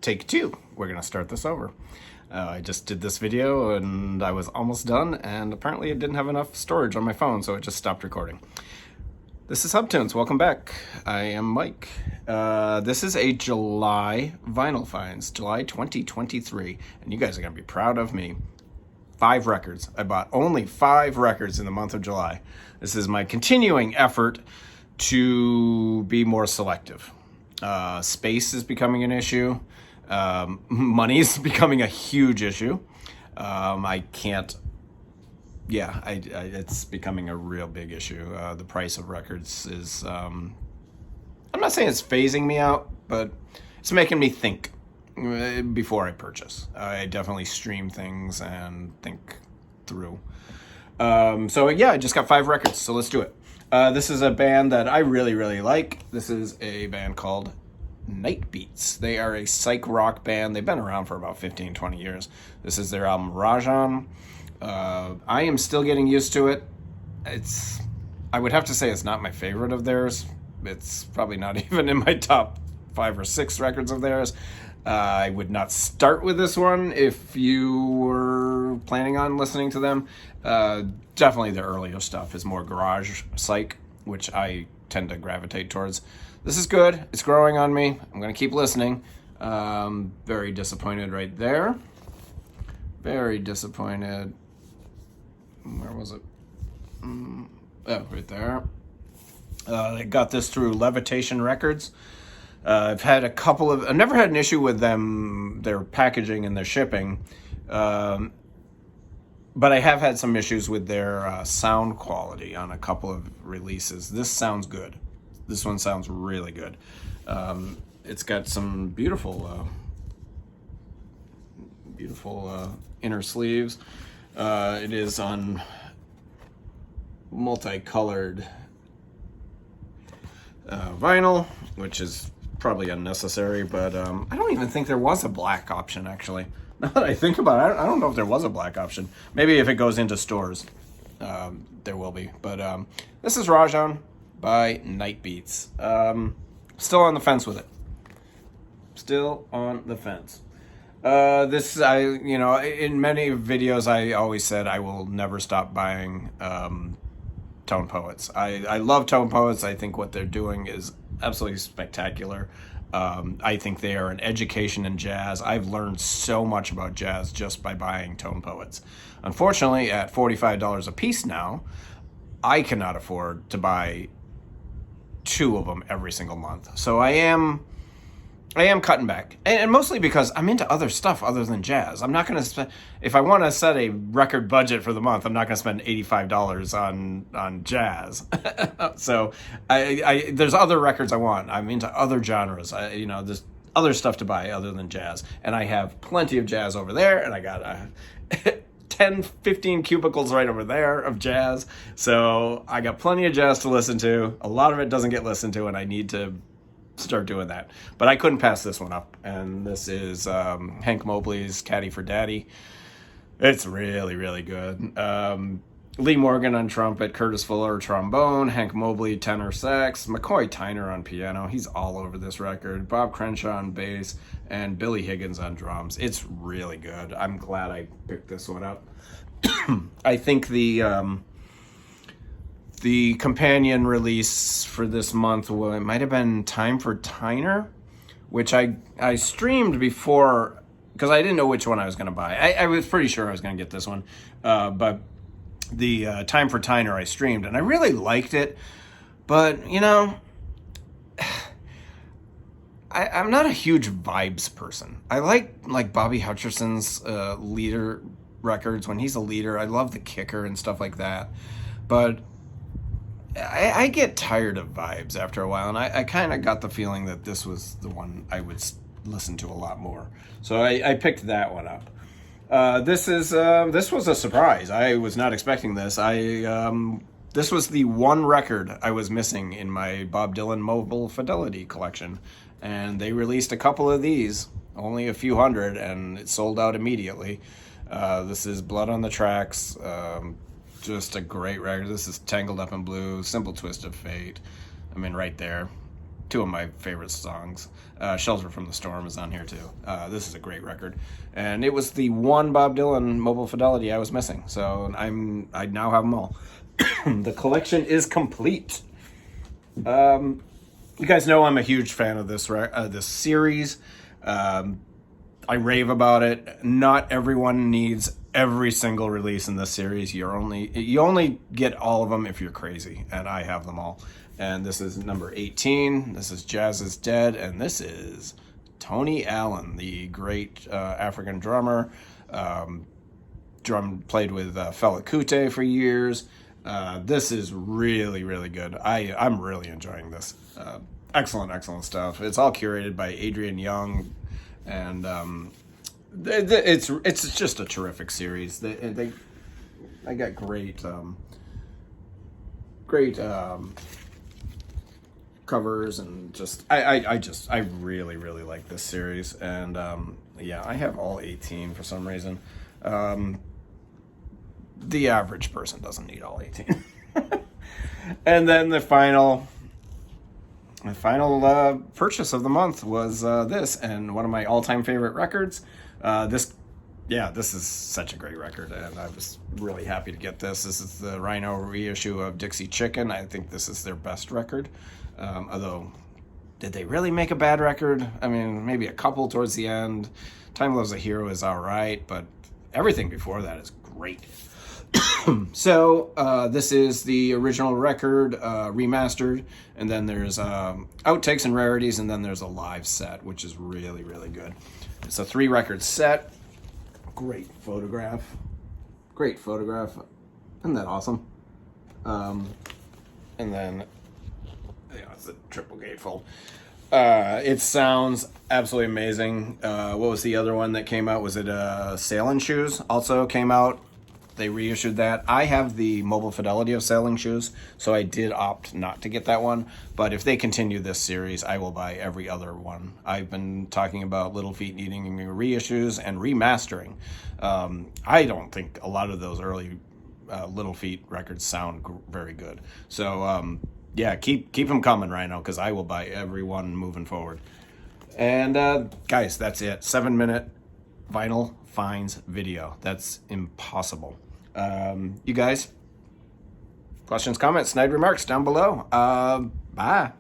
take two. We're gonna start this over. I just did this video and I was almost done, and apparently it didn't have enough storage on my phone, so it just stopped recording. This is Hubtunes. Welcome back. I am Mike. This is a July vinyl finds, July 2023, and you guys are gonna be proud of me. 5 records. I bought only 5 records in the month of July. This is my continuing effort to be more selective. Space is becoming an issue. Money is becoming a huge issue. It's becoming a real big issue. The price of records is, I'm not saying it's phasing me out, but it's making me think before I purchase. I definitely stream things and think through. I just got 5 records, so let's do it. This is a band that I really, really like. This is a band called Night Beats. They are a psych rock band. They've been around for about 15, 20 years. This is their album Rajan. I am still getting used to it. I would have to say it's not my favorite of theirs. It's probably not even in my top 5 or 6 records of theirs. I would not start with this one if you were planning on listening to them. Definitely the earlier stuff is more garage psych, which I tend to gravitate towards. This is good. It's growing on me. I'm going to keep listening. Very disappointed right there. Very disappointed. Where was it? Right there. I got this through Levitation Records. I've never had an issue with their packaging and their shipping, but I have had some issues with their sound quality on a couple of releases. This sounds good. This one sounds really good. It's got some beautiful inner sleeves. It is on multicolored vinyl, which is probably unnecessary, but I don't even think there was a black option, actually. Now that I think about it, I don't know if there was a black option. Maybe if it goes into stores, there will be. But this is Rajan by Night Beats. Still on the fence with it. Still on the fence. In many videos, I always said I will never stop buying Tone Poets. I love Tone Poets. I think what they're doing is absolutely spectacular. I think they are an education in jazz. I've learned so much about jazz just by buying Tone Poets. Unfortunately, at $45 a piece now, I cannot afford to buy 2 of them every single month. So I am cutting back, and mostly because I'm into other stuff other than jazz. I'm not going to spend, if I want to set a record budget for the month, I'm not going to spend $85 on jazz. So there's other records I want. I'm into other genres. There's other stuff to buy other than jazz, and I have plenty of jazz over there, and I got 10, 15 cubicles right over there of jazz. So I got plenty of jazz to listen to. A lot of it doesn't get listened to, and I need to start doing that. But I couldn't pass this one up. And this is Hank Mobley's Caddy for Daddy. It's really, really good. Lee Morgan on trumpet, Curtis Fuller trombone, Hank Mobley tenor sax, McCoy Tyner on piano. He's all over this record. Bob Crenshaw on bass, and Billy Higgins on drums. It's really good. I'm glad I picked this one up. I think the companion release for this month, it might have been Time for Tyner, which I streamed before because I didn't know which one I was going to buy. I was pretty sure I was going to get this one, but the Time for Tyner I streamed, and I really liked it. But, I'm not a huge vibes person. I like Bobby Hutcherson's leader records when he's a leader. I love the kicker and stuff like that. But I get tired of vibes after a while, and I kind of got the feeling that this was the one I would listen to a lot more. So I picked that one up. This was a surprise. I was not expecting this. This was the one record I was missing in my Bob Dylan Mobile Fidelity collection, and they released a couple of these, only a few hundred, and it sold out immediately. This is Blood on the Tracks. Just a great record. This is Tangled Up in Blue, Simple Twist of Fate. I mean, right there. two of my favorite songs. Shelter from the Storm is on here too. This is a great record, and it was the one Bob Dylan Mobile Fidelity I was missing. So I now have them all. The collection is complete. You guys know I'm a huge fan of this series. I rave about it. Not everyone needs every single release in this series. You only get all of them if you're crazy, and I have them all. And this is number 18. This is Jazz is Dead, and this is Tony Allen, the great African drummer. Played with Fela Kuti for years. This is really, really good. I'm really enjoying this. Excellent stuff. It's all curated by Adrian Young, and it's just a terrific series. They got great covers, and just I really like this series. And yeah, I have all 18 for some reason. The average person doesn't need all 18. And then the final purchase of the month was this, and one of my all-time favorite records. This is such a great record, and I was really happy to get this. This is the Rhino reissue of Dixie Chicken. I think this is their best record. Although, did they really make a bad record? I mean, maybe a couple towards the end. Time Loves a Hero is all right, but everything before that is great. So this is the original record remastered, and then there's outtakes and rarities, and then there's a live set, which is really good. It's a 3-record set. Great photograph. Isn't that awesome? And then it's a triple gatefold. It sounds absolutely amazing. What was the other one that came out? Was it Sailing Shoes? Also came out. They reissued that. I have the Mobile Fidelity of Sailing Shoes, so I did opt not to get that one. But if they continue this series, I will buy every other one. I've been talking about Little Feat needing reissues and remastering. I don't think a lot of those early Little Feat records sound very good. So yeah, keep them coming, Rhino, because I will buy every one moving forward. And guys, that's it. 7-minute vinyl finds video. That's impossible. You guys, questions, comments, snide remarks down below. Bye.